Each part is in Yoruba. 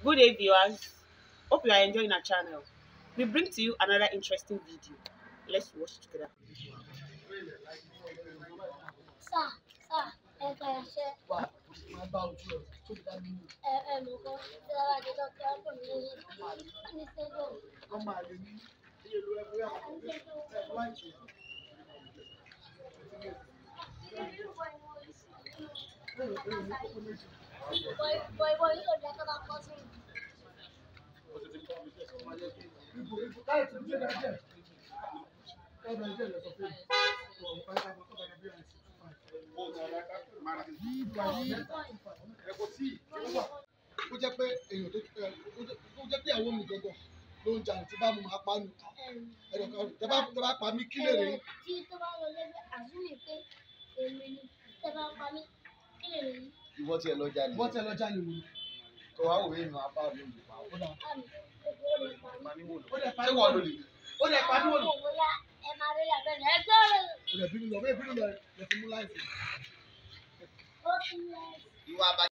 Good day, viewers. Hope you are enjoying our channel. We bring to you another interesting video. Let's watch together. Ó jẹ́ pé èèyàn tó jẹ́ pé àwọn mi gangan ló ń jà tí bá mo máa pa nù. Tẹ bá pa mí kí lè rè. Tí tó bá lọ lẹ́gbẹ̀ẹ́ àzúyè pé èmi ni tẹ bá pa mí kí lè rè. Ìwọ tí ẹ lọ jalè. Ìwọ tí ẹ lọ jalè wò. Kò wá òwe nù apá mi lè pa. Ó dà. Ó lè pa ṣé wọ́n lò lè. Ó lè pa mí wò lò. Ẹ máa rí abẹ́ rẹ̀ ẹ gbọ́rọ̀. Ó lè bínú lọ bẹ́ẹ̀ bínú lọ lè fi mú láìsí. Ó ti lọ. Ìwà àbájá.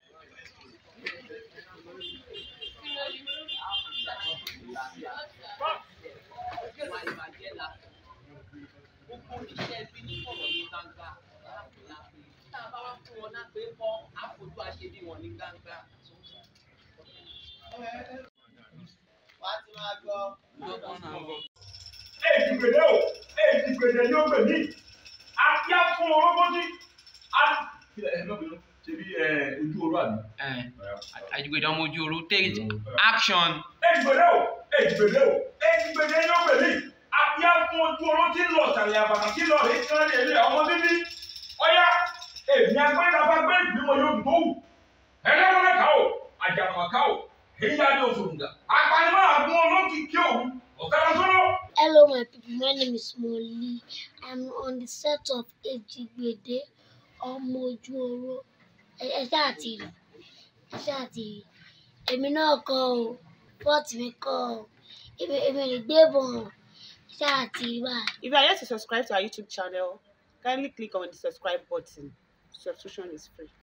Èjìgbèdè o, èjìgbèdè ni ó gbè mí. Akíá fún orógbójì. Ṣebí ojú oró àbí? Àjìgbèdè ọmọ ojú oró take action. Èjìgbèdè o, èjìgbèdè o, èjìgbèdè ni ó gbè mí. Akíá fún ojú oró tí ń lọ sàlẹ̀ àbàkà tí lọ rí kán lè lé ọmọ bíbí. Ọ̀yá, èmi agbẹ́dàbà gbé ìgbìmọ̀ yóò dùn òwú. Ẹlẹ́wọ̀n ká o, àjàmọ̀ ká o, èyí á ní oṣù nǹkan. Apanimọ̀ àgún olókìkí òun, ọ̀tá Hello my people, my name is Molly. I'm on the set of Ejigbede Ọmọ Ojú Oró. Ẹ ṣáà ti rí. Èmi náà kọ́ o, fọ́ọ̀tì mi kọ́ o. Èmi lè gbé bọ̀n. Ẹ ṣáà ti rí báyìí. If you are yet to subscribe to our YouTube channel, kindly click on the subscribe button. Subscription is free.